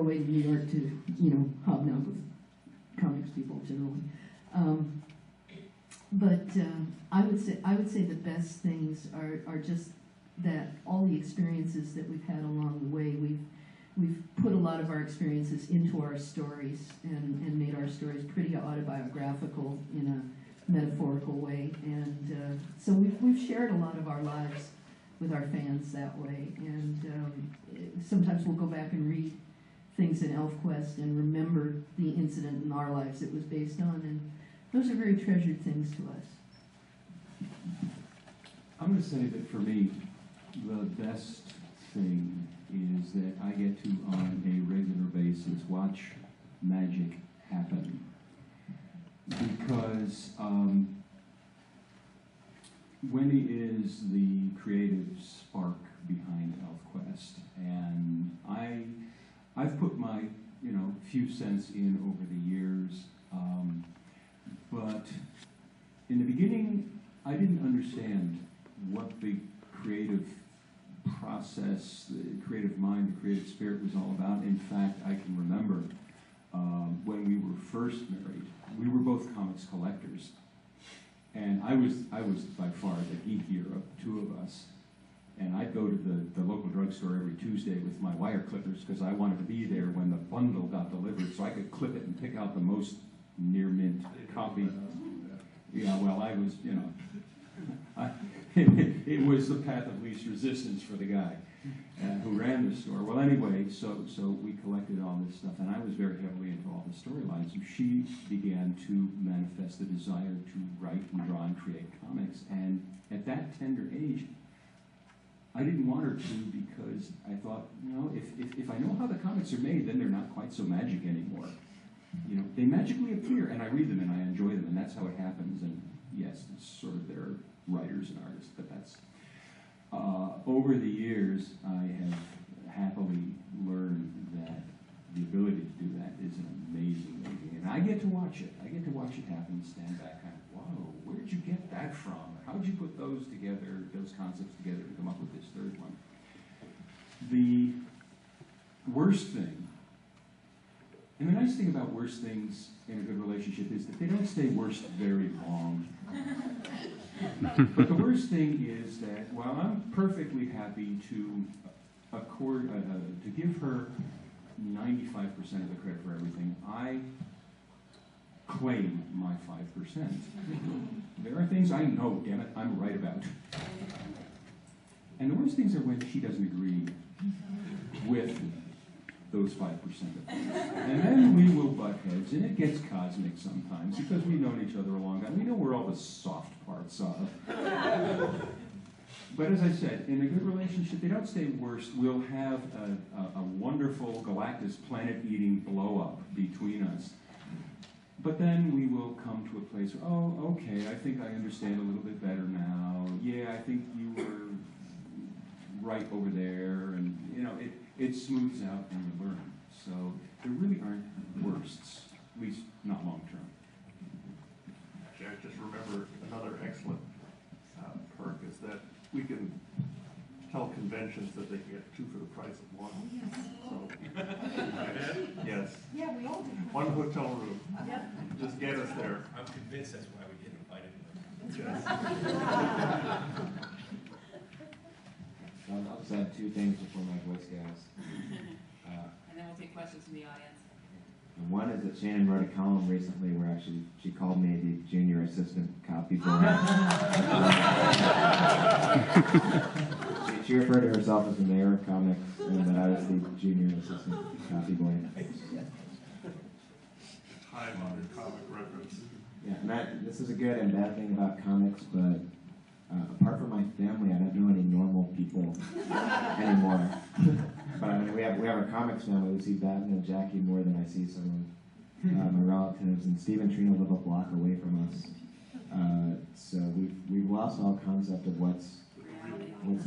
way to New York to, you know, hobnob with comics people generally. I would say the best things are just that all the experiences that we've had along the way, we've put a lot of our experiences into our stories and made our stories pretty autobiographical in a metaphorical way. And so we've shared a lot of our lives with our fans that way. And sometimes we'll go back and read things in ElfQuest and remember the incident in our lives it was based on. And those are very treasured things to us. I'm going to say that for me, the best thing is that I get to, on a regular basis, watch magic happen. Because Wendy is the creative spark behind ElfQuest, and I've put my few cents in over the years, but in the beginning I didn't understand what the creative process, the creative mind, the creative spirit was all about. In fact, I can remember when we were first married, we were both comics collectors, and I was by far the geekier of the two of us. And I'd go to the local drugstore every Tuesday with my wire clippers because I wanted to be there when the bundle got delivered so I could clip it and pick out the most near mint copy. Yeah, well, I was, it was the path of least resistance for the guy who ran the store. Well, anyway, so we collected all this stuff, and I was very heavily into all the storylines. And she began to manifest the desire to write and draw and create comics. And at that tender age, I didn't want her to because I thought, if I know how the comics are made, then they're not quite so magic anymore. They magically appear, and I read them and I enjoy them, and that's how it happens. And yes, it's sort of they're writers and artists, but that's over the years I have happily learned that the ability to do that is an amazing thing, and I get to watch it. I get to watch it happen, stand back, kind of, whoa, where'd you get that from? How'd you put those together, those concepts together to come up with this third one? The worst thing, and the nice thing about worst things in a good relationship is that they don't stay worst very long. But the worst thing is that while I'm perfectly happy to give her 95% of the credit for everything, I claim my 5%. There are things I know, damn it, I'm right about. And the worst things are when she doesn't agree with those 5% of things. And then we will butt heads, and it gets cosmic sometimes because we've known each other a long time. We know where all the soft parts are. But as I said, in a good relationship, they don't stay worst. We'll have a wonderful Galactus planet-eating blow-up between us. But then we will come to a place where, oh, okay, I think I understand a little bit better now. Yeah, I think you were right over there. And, it smooths out and you learn. So there really aren't worsts, at least not long term. Actually, I just remember another excellent perk is that we can tell conventions that they can get 2 for the price of 1. Oh, yes. So, yes. Yeah, we all do. 1 hotel room. Yep. Just get us there. I'm convinced that's why we get invited. Yes. I'll just add 2 things before my voice goes. And then we'll take questions from the audience. One is that Shannon wrote a column recently where she called me the junior assistant copy boy. she referred to herself as the mayor of comics, and that I was the junior assistant copy boy. High modern comic reference. Yeah, and this is a good and bad thing about comics, but apart from my family, I don't know any normal people anymore. But I mean, we have our comics family. We see Batman and Jackie more than I see some of my relatives, and Steve and Trina live a block away from us. So we've lost all concept of what's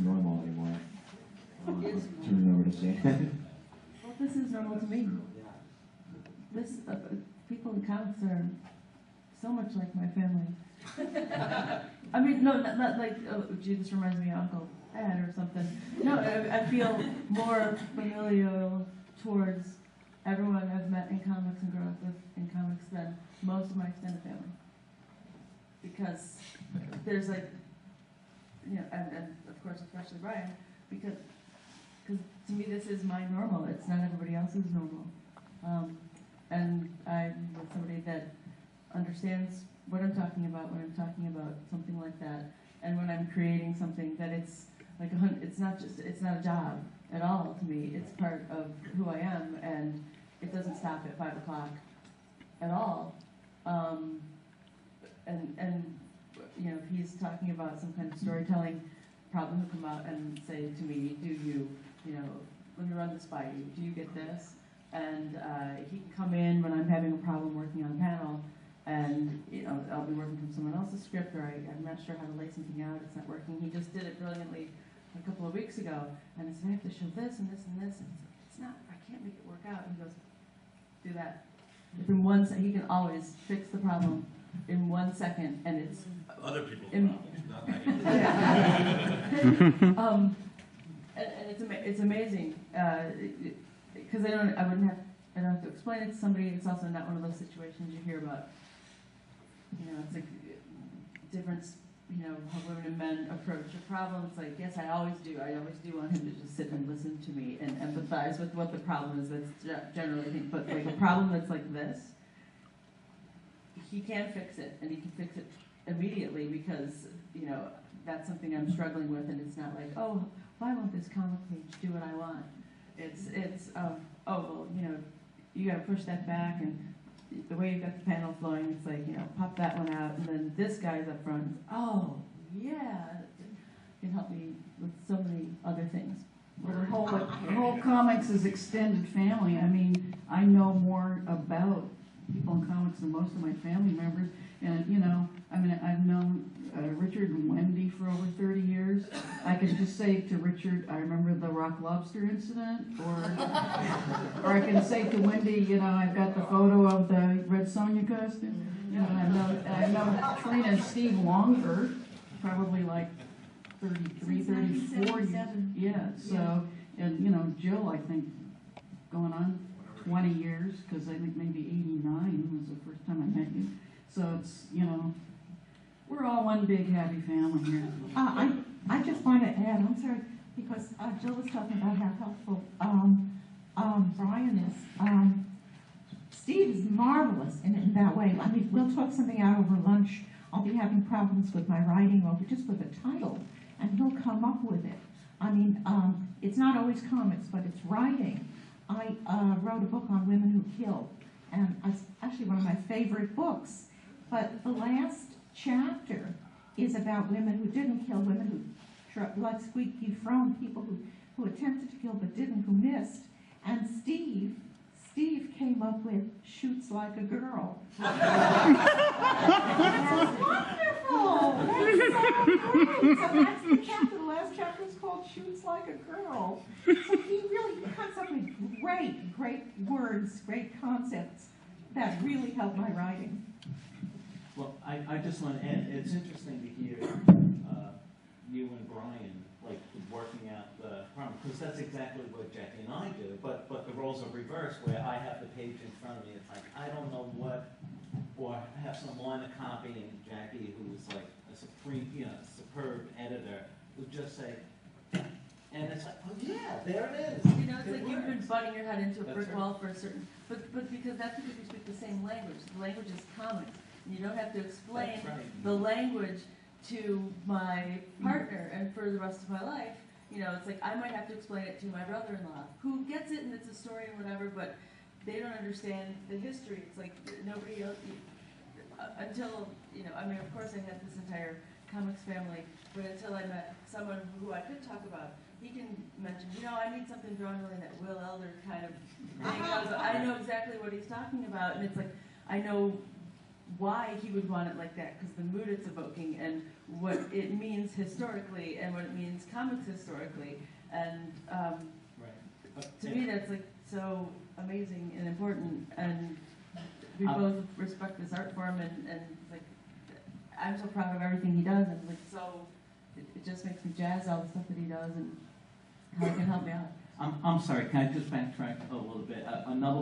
normal anymore. I'll turn it over to Shannon. Well, this is normal to me. This people in comics are so much like my family. I mean, no, not like, oh, gee, this reminds me of Uncle Ed or something. No, I feel more familial towards everyone I've met in comics and grown up with in comics than most of my extended family. Because there's like, you know, and of course especially Brian, because to me this is my normal. It's not everybody else's normal. And I'm with somebody that understands what I'm talking about when I'm talking about something like that, and when I'm creating something that it's like it's not a job at all to me. It's part of who I am, and it doesn't stop at 5 o'clock at all. And you know, if he's talking about some kind of storytelling problem, he'll come out and say to me, "Do you know, let me run this by you. Do you get this?" And he can come in when I'm having a problem working on a panel, and you know, I'll be working from someone else's script, or I'm not sure how to lay something out. It's not working. He just did it brilliantly a couple of weeks ago, and I said, "I have to show this and this and this." And it's not. I can't make it work out. And he goes, "Do that." In 1 second, he can always fix the problem in 1 second, and it's Other people's in- problems, not mine. and it's amazing because I don't have to explain it to somebody. It's also not one of those situations you hear about. You know, it's like difference. You know, how women and men approach a problem. It's like, yes, I always do want him to just sit and listen to me and empathize with what the problem is. That's generally, I think, but like a problem that's like this, he can fix it, and he can fix it immediately because, you know, that's something I'm struggling with, and it's not like, oh, well, I want this comic page, do what I want. It's oh, well, you know, you got to push that back, and the way you've got the panel flowing, it's like, you know, pop that one out, and then this guy's up front. Oh, yeah, it can help me with so many other things. Well, the whole comics is extended family. I mean, I know more about people in comics than most of my family members. And, you know, I mean, I've known Richard and Wendy for over 30 years. I can just say to Richard, I remember the rock lobster incident, or I can say to Wendy, you know, I've got the photo of the Red Sonja costume. You know, I know Trina and Steve longer, probably like 33, 34 years. Yeah, so, and, you know, Jill, I think, going on 20 years, because I think maybe 89 was the first time I met you. So it's, you know, we're all one big happy family here. I just want to add, I'm sorry, because Jill was talking about how helpful Brian is. Steve is marvelous in that way. I mean, we'll talk something out over lunch. I'll be having problems with my writing or just with the title, and he'll come up with it. I mean, it's not always comics, but it's writing. I wrote a book on women who kill, and it's actually one of my favorite books. But the last chapter is about women who didn't kill, women who blood squeaky from, people who attempted to kill but didn't, who missed. And Steve came up with Shoots Like a Girl. That's wonderful! That's so great! So that's the chapter. The last chapter is called Shoots Like a Girl. So he really comes up with great words, great concepts that really help my writing. Well, I just want to add, it's interesting to hear you and Brian like working out the problem, because that's exactly what Jackie and I do, but the roles are reversed, where I have the page in front of me. It's like, I don't know what, or have someone copying Jackie, who's like a supreme, you know, superb editor, would just say, and it's like, oh yeah, there it is. You know, it's like you've been butting your head into a brick wall for a certain, but because that's because you speak the same language. The language is comics. You don't have to explain the language to my partner, and for the rest of my life, you know, it's like I might have to explain it to my brother-in-law, who gets it and it's a story and whatever, but they don't understand the history. It's like nobody else, until, you know, I mean, of course I had this entire comics family, but until I met someone who I could talk about, he can mention, you know, I need something drawn really in that Will Elder kind of thing. I know exactly what he's talking about, and it's like, I know why he would want it like that, because the mood it's evoking and what it means historically and what it means comics historically. And to me that's like so amazing and important, and we both respect this art form, and like I'm so proud of everything he does, and like so it just makes me jazz all the stuff that he does and how he can help me out. I'm sorry, can I just backtrack a little bit? Another